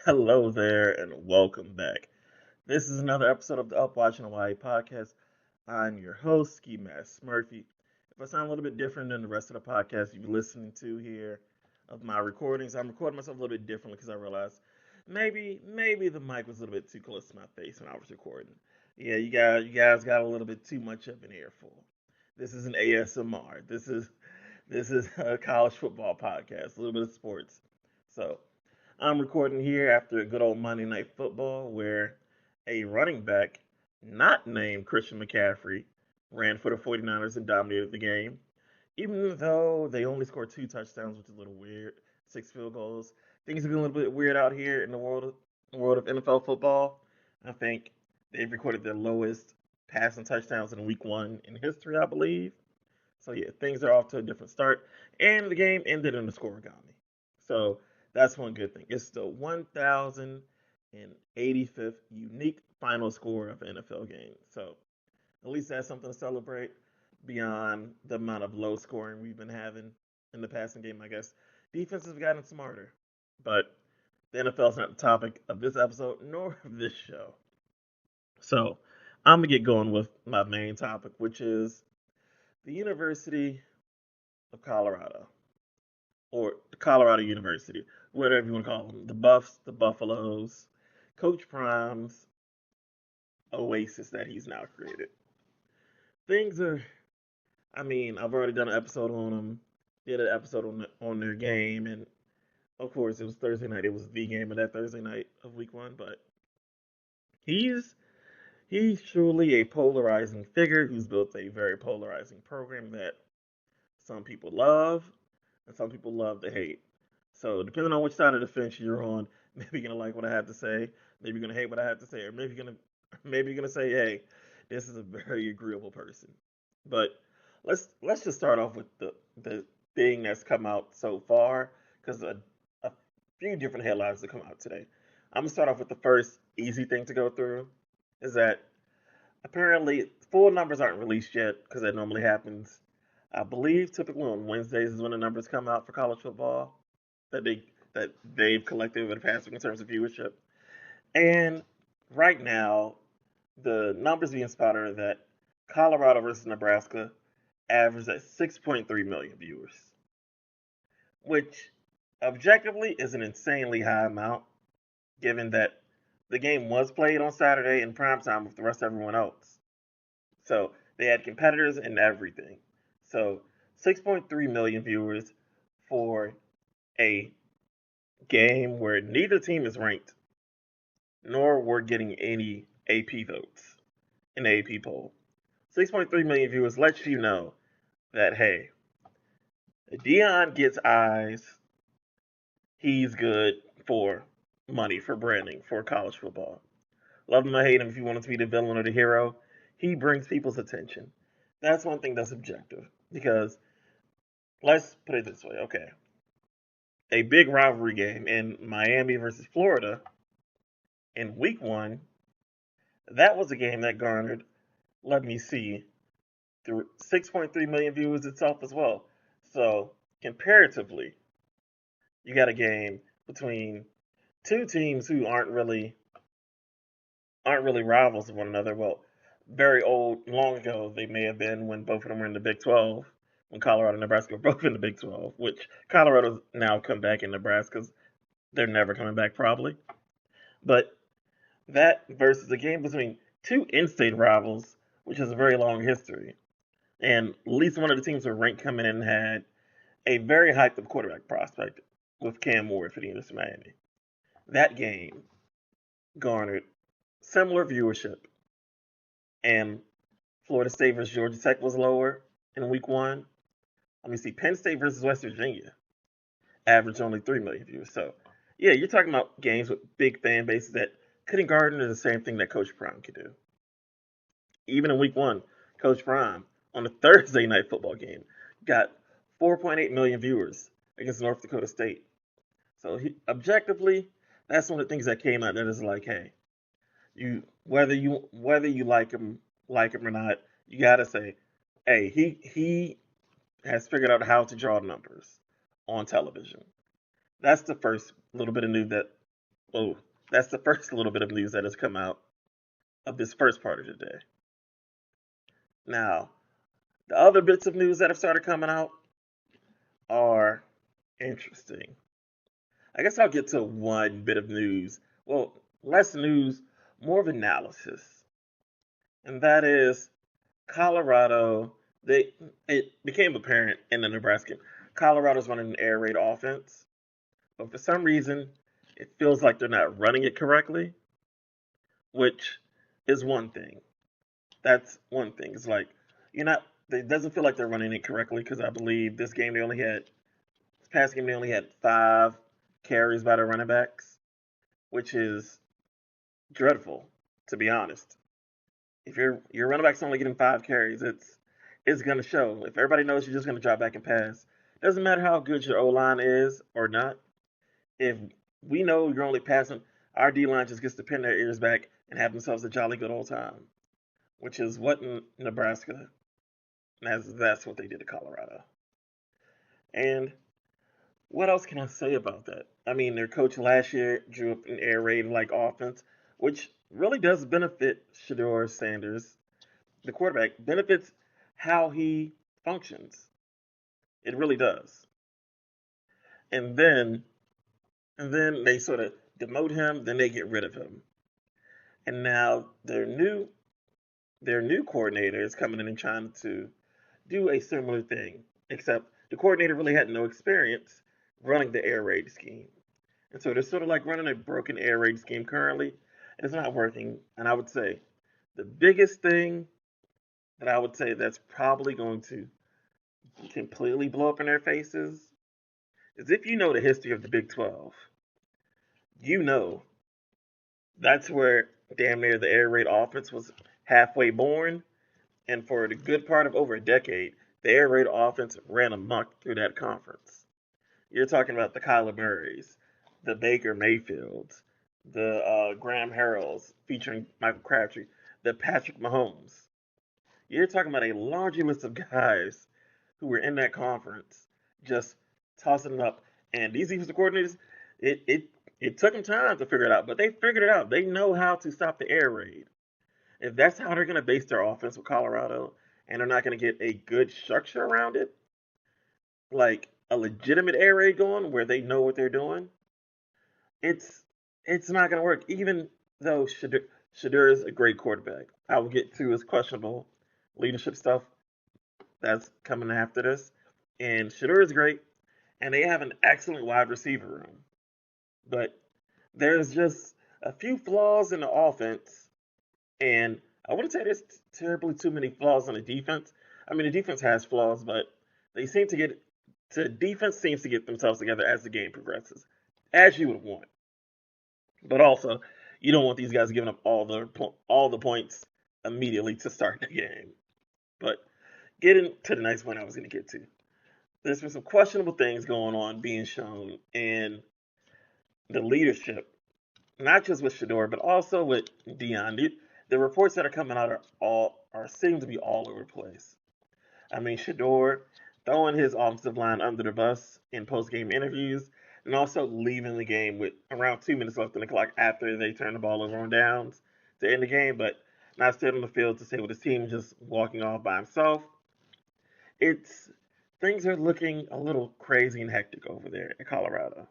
Hello there, and welcome back. This is another episode of the Up Watching Hawaii podcast. I'm your host, Ski Mask Murphy. If I sound a little bit different than the rest of the podcast you've been listening to here of my recordings, I'm recording myself a little bit differently because I realized maybe the mic was a little bit too close to my face when I was recording. Yeah, you guys got a little bit too much of an earful. This is an ASMR. This is a college football podcast, a little bit of sports. So I'm recording here after a good old Monday Night Football where a running back not named Christian McCaffrey ran for the 49ers and dominated the game. Even though they only scored two touchdowns, which is a little weird, six field goals. Things have been a little bit weird out here in the world of NFL football. I think they've recorded their lowest passing touchdowns in week one in history, I believe. So yeah, things are off to a different start, and the game ended in a scoregami. So that's one good thing. It's the 1,085th unique final score of an NFL game. So at least that's something to celebrate beyond the amount of low scoring we've been having in the passing game. I guess defenses have gotten smarter, but the NFL is not the topic of this episode nor of this show. So I'm gonna get going with my main topic, which is the University of Colorado, or Colorado University, whatever you want to call them, the Buffs, the Buffaloes, Coach Prime's oasis that he's now created. Things are, I've already done an episode on them, did an episode on their game, and of course it was Thursday night. It was the game of that Thursday night of Week One, but he's he's truly a polarizing figure who's built a very polarizing program that some people love and some people love to hate. So depending on which side of the fence you're on, maybe you're gonna like what I have to say, maybe you're gonna hate what I have to say, or maybe you're gonna say, hey, this is a very agreeable person. But let's just start off with the thing that's come out so far, because a few different headlines that come out today. I'm gonna start off with the first easy thing to go through, is that apparently full numbers aren't released yet because that normally happens. I believe typically on Wednesdays is when the numbers come out for college football that they've collected over the past week in terms of viewership. And right now, the numbers being spotted are that Colorado versus Nebraska averaged at 6.3 million viewers, which objectively is an insanely high amount, given that the game was played on Saturday in prime time with the rest of everyone else. So they had competitors and everything. So 6.3 million viewers for a game where neither team is ranked, nor we're getting any AP votes in the AP poll. 6.3 million viewers lets you know that, hey, Dion gets eyes. He's good for money, for branding, for college football. Love him or hate him if you want him to be the villain or the hero. He brings people's attention. That's one thing that's objective. Because let's put it this way, okay. A big rivalry game in Miami versus Florida in week one, that was a game that garnered, let me see, 6.3 million viewers itself as well. So, comparatively, you got a game between two teams who aren't really rivals of one another. Well, very old, long ago, they may have been when both of them were in the Big 12, when Colorado and Nebraska were both in the Big 12, which Colorado's now come back in Nebraska's. They're never coming back, probably. But that versus a game between two in-state rivals, which has a very long history. And at least one of the teams were ranked coming in had a very hyped up quarterback prospect with Cam Ward for the University of Miami. That game garnered similar viewership, and Florida State versus Georgia Tech was lower in week one. Let me see, Penn State versus West Virginia averaged only 3 million viewers. So, yeah, you're talking about games with big fan bases that couldn't garner the same thing that Coach Prime could do. Even in week one, Coach Prime on a Thursday night football game got 4.8 million viewers against North Dakota State. So objectively, that's one of the things that came out that is like, hey, you like him or not, you gotta say, hey, he has figured out how to draw numbers on television. That's the first little bit of news that Oh, that's the first little bit of news that has come out of this first part of the day. Now, the other bits of news that have started coming out are interesting. I guess I'll get to one bit of news. Well, less news, more of analysis. And that is Colorado. It became apparent in the Nebraska. Colorado's running an air raid offense, but for some reason, it feels like they're not running it correctly, which is one thing. That's one thing. It's like you're not. It doesn't feel like they're running it correctly because I believe this game they only had this past game they only had 5 carries by the running backs, which is dreadful to be honest. If your running back's only getting 5 carries, it's gonna show. If everybody knows you're just gonna drop back and pass, doesn't matter how good your O line is or not. If we know you're only passing, our D line just gets to pin their ears back and have themselves a jolly good old time, which is what in Nebraska. That's what they did to Colorado. And what else can I say about that? I mean, their coach last year drew up an air raid like offense, which really does benefit Shador Sanders, the quarterback, benefits how he functions. It really does. And then and then they sort of demote him, then they get rid of him. And now their new coordinator is coming in and trying to do a similar thing, except the coordinator really had no experience running the air raid scheme. And so they're sort of like running a broken air raid scheme currently, and it's not working. And I would say the biggest thing that I would say that's probably going to completely blow up in their faces is if you know the history of the Big 12, you know that's where damn near the air raid offense was halfway born. And for the good part of over a decade, the air raid offense ran amok through that conference. You're talking about the Kyler Murrays, the Baker Mayfields, the Graham Harrells featuring Michael Crabtree, the Patrick Mahomes. You're talking about a laundry list of guys who were in that conference just tossing it up. And these defensive coordinators, it, it, it took them time to figure it out, but they figured it out. They know how to stop the air raid. If that's how they're going to base their offense with Colorado, and they're not going to get a good structure around it, like a legitimate air raid going where they know what they're doing, it's it's not going to work. Even though Shadur is a great quarterback, I will get to his questionable leadership stuff that's coming after this. And Shadur is great, and they have an excellent wide receiver room, but there's just a few flaws in the offense, and I wouldn't say there's terribly too many flaws on the defense. I mean, the defense has flaws, but they seem to get the defense seems to get themselves together as the game progresses, as you would want. But also, you don't want these guys giving up all the points immediately to start the game. But getting to the next point I was going to get to, there's been some questionable things going on being shown in the leadership, not just with Shador, but also with Dion. The reports that are coming out are seem to be all over the place. I mean, Shador throwing his offensive line under the bus in post-game interviews, and also leaving the game with around 2 minutes left in the clock after they turn the ball over on downs to end the game, but not staying on the field to say with his team just walking off by himself. It's things are looking a little crazy and hectic over there in Colorado,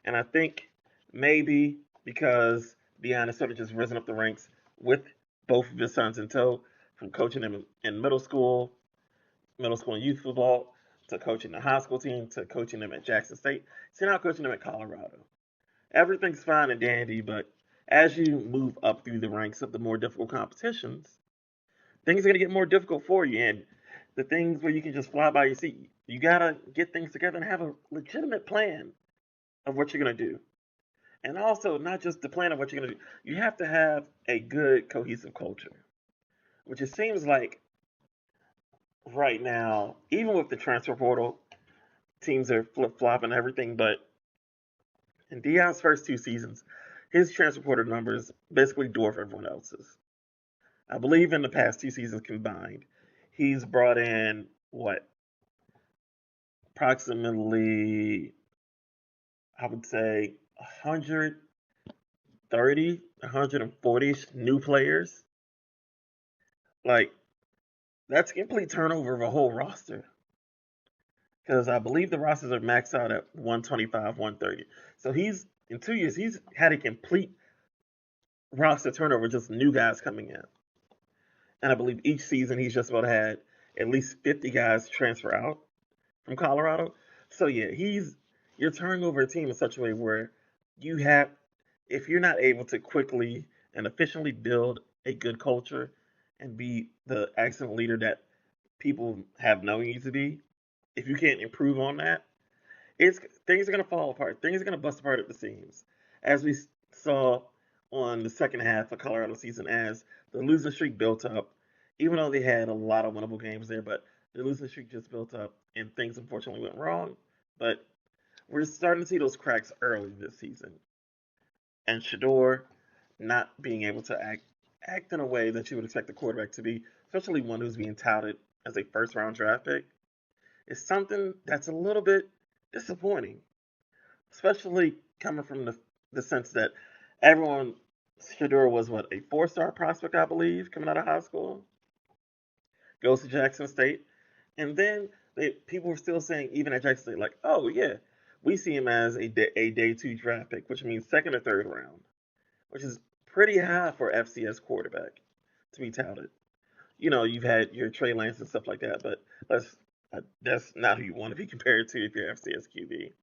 and I think maybe because Deion has sort of just risen up the ranks with both of his sons in tow, from coaching them in middle school and youth football, to coaching the high school team, to coaching them at Jackson State, to now coaching them at Colorado. Everything's fine and dandy, but as you move up through the ranks of the more difficult competitions, things are going to get more difficult for you. And the things where you can just fly by your seat, you got to get things together and have a legitimate plan of what you're going to do. And also, not just the plan of what you're going to do, you have to have a good, cohesive culture, which it seems like right now, even with the transfer portal, teams are flip flopping everything. But in Dion's first 2 seasons, his transfer portal numbers basically dwarf everyone else's. I believe in the past 2 seasons combined, he's brought in what approximately, I would say, 100. 130, 140 new players. Like, that's a complete turnover of a whole roster. Because I believe the rosters are maxed out at 125, 130. So in 2 years, he's had a complete roster turnover, just new guys coming in. And I believe each season he's just about had at least 50 guys transfer out from Colorado. So yeah, you're turning over a team in such a way where you have, if you're not able to quickly and efficiently build a good culture and be the excellent leader that people have known you to be, if you can't improve on that, it's things are gonna fall apart. Things are gonna bust apart at the seams, as we saw on the second half of Colorado season as the losing streak built up. Even though they had a lot of winnable games there, but the losing streak just built up, and things unfortunately went wrong. But we're starting to see those cracks early this season, and Shador not being able to act in a way that you would expect the quarterback to be, especially one who's being touted as a first round draft pick, is something that's a little bit disappointing, especially coming from the sense that everyone, Shador was what, a 4-star prospect, I believe, coming out of high school, goes to Jackson State, and then people were still saying, even at Jackson State, like, oh yeah, we see him as a day two draft pick, which means second or third round, which is pretty high for FCS quarterback to be touted. You know, you've had your Trey Lance and stuff like that, but that's not who you want to be compared to if you're FCS QB.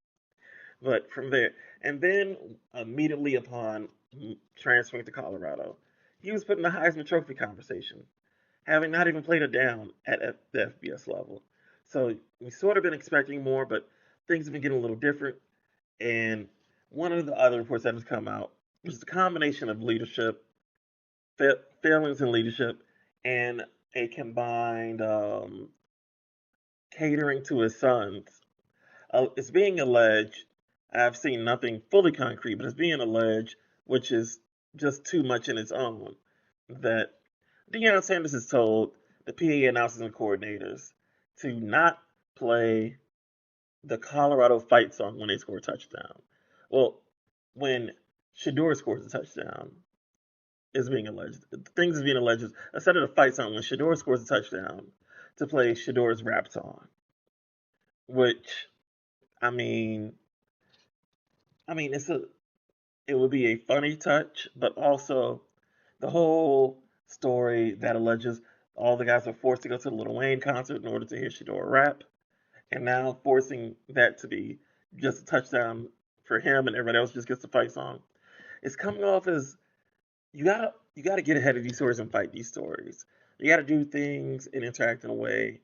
But from there, and then immediately upon transferring to Colorado, he was put in the Heisman Trophy conversation, having not even played it down at the FBS level. So we sort of been expecting more, but things have been getting a little different. And one of the other reports that has come out was the combination of leadership, failings in leadership, and a combined catering to his sons. It's being alleged. I've seen nothing fully concrete, but it's being alleged, which is just too much in its own, that Deion Sanders has told the PA announcers and coordinators to not play the Colorado fight song when they score a touchdown. Well, when Shador scores a touchdown, is being alleged. Things is being alleged instead of the fight song when Shador scores a touchdown to play Shador's rap song, which I mean, it would be a funny touch, but also the whole story that alleges all the guys were forced to go to the Lil Wayne concert in order to hear Shador rap, and now forcing that to be just a touchdown for him and everybody else just gets the fight song. It's coming off as you gotta get ahead of these stories and fight these stories. You gotta do things and interact in a way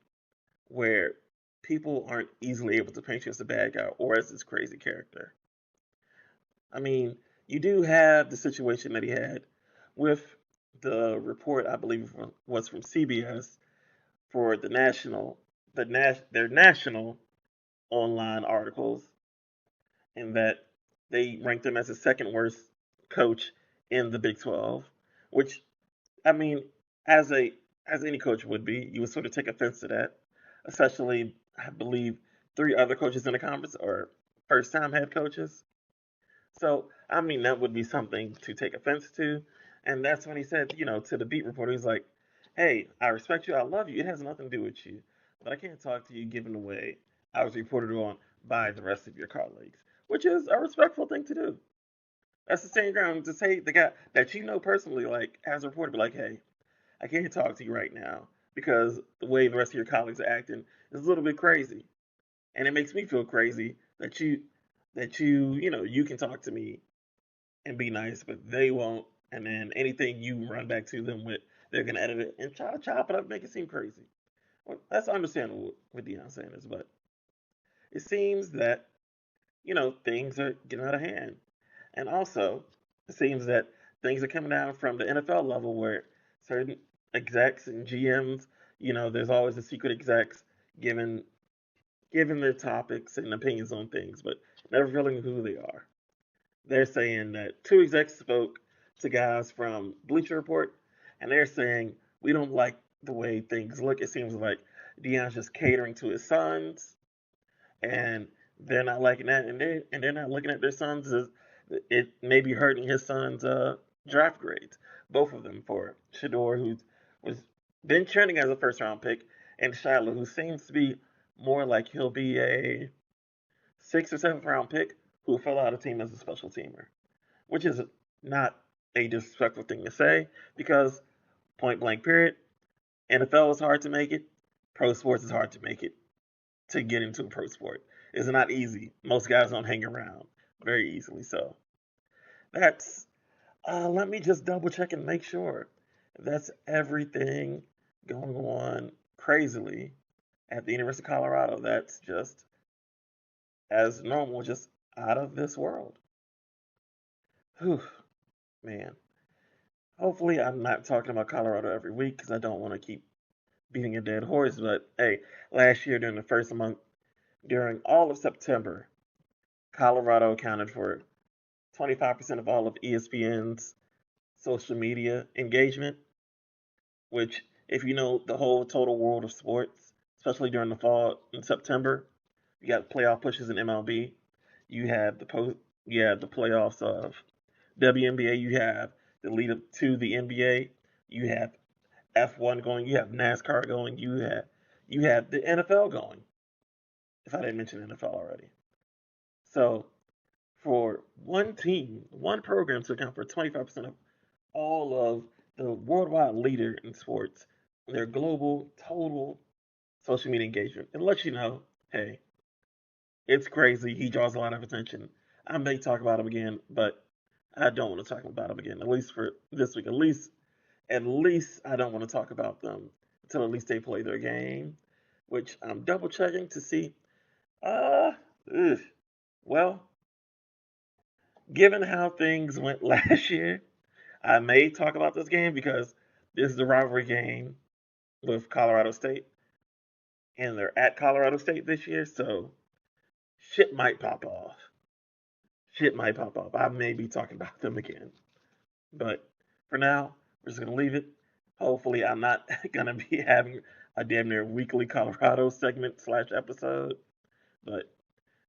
where people aren't easily able to paint you as a bad guy or as this crazy character. I mean, you do have the situation that he had with the report, I believe was from CBS for their national online articles, and that they ranked him as the second worst coach in the Big 12, which I mean, as a as any coach would be, you would sort of take offense to that, especially I believe three other coaches in the conference are first time head coaches. So, I mean, that would be something to take offense to. And that's when he said, to the beat reporter, he's like, hey, I respect you. I love you. It has nothing to do with you. But I can't talk to you given the way I was reported on by the rest of your colleagues, which is a respectful thing to do. That's the same ground to say the guy that you know personally, like, as a reporter, be like, hey, I can't talk to you right now because the way the rest of your colleagues are acting is a little bit crazy. And it makes me feel crazy that you can talk to me and be nice, but they won't. And then anything you run back to them with, they're gonna edit it and try to chop it up, make it seem crazy. Well, that's understandable with Deion Sanders, but it seems that things are getting out of hand, and also it seems that things are coming down from the NFL level where certain execs and GMs, there's always the secret execs giving giving their topics and opinions on things, but never revealing who they are. They're saying that two execs spoke to guys from Bleacher Report, and they're saying we don't like the way things look. It seems like Deion's just catering to his sons, and they're not liking that, and they're not looking at their sons It may be hurting his son's draft grades, both of them, for Shador, who was been trending as a first round pick, and Shiloh, who seems to be more like he'll be a sixth or seventh round pick who fell out of team as a special teamer, which is not a disrespectful thing to say because point blank period, NFL is hard to make it, pro sports is hard to make it to get into a pro sport. It's not easy. Most guys don't hang around very easily. So that's let me just double check and make sure that's everything going on crazily at the University of Colorado. That's just as normal, just out of this world. Whew, man. Hopefully, I'm not talking about Colorado every week because I don't want to keep beating a dead horse. But hey, last year during the first month, during all of September, Colorado accounted for 25% of all of ESPN's social media engagement, which, if you know the whole total world of sports, especially during the fall in September, you got playoff pushes in MLB. You have the playoffs of WNBA. You have the lead up to the NBA. You have F1 going. You have NASCAR going. You have the NFL going. If I didn't mention NFL already, so for one team, one program to account for 25% of all of the worldwide leader in sports, their global total social media engagement, it lets you know, hey, it's crazy. He draws a lot of attention. I may talk about him again, but I don't want to talk about him again. At least for this week. At least I don't want to talk about them until at least they play their game, which I'm double checking to see. Uh, ugh. Well, given how things went last year, I may talk about this game because this is a rivalry game with Colorado State, and they're at Colorado State this year, so shit might pop off. Shit might pop off. I may be talking about them again. But for now, we're just going to leave it. Hopefully, I'm not going to be having a damn near weekly Colorado segment slash episode. But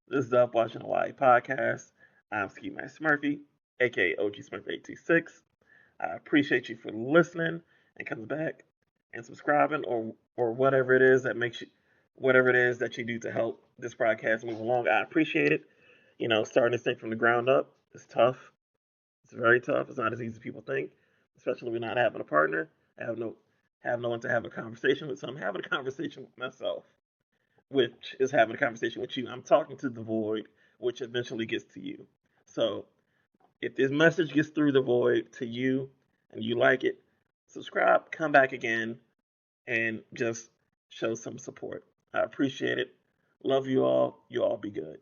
this is the Up Watching Hawaii podcast. I'm Ski Master Murphy, aka OG Smurf 826. I appreciate you for listening and coming back and subscribing or whatever it is that you do to help this podcast move along. I appreciate it. Starting this thing from the ground up is tough. It's very tough. It's not as easy as people think, especially when not having a partner. I have no one to have a conversation with. So I'm having a conversation with myself, which is having a conversation with you. I'm talking to the void, which eventually gets to you. So if this message gets through the void to you and you like it, subscribe, come back again, and just show some support. I appreciate it. Love you all. You all be good.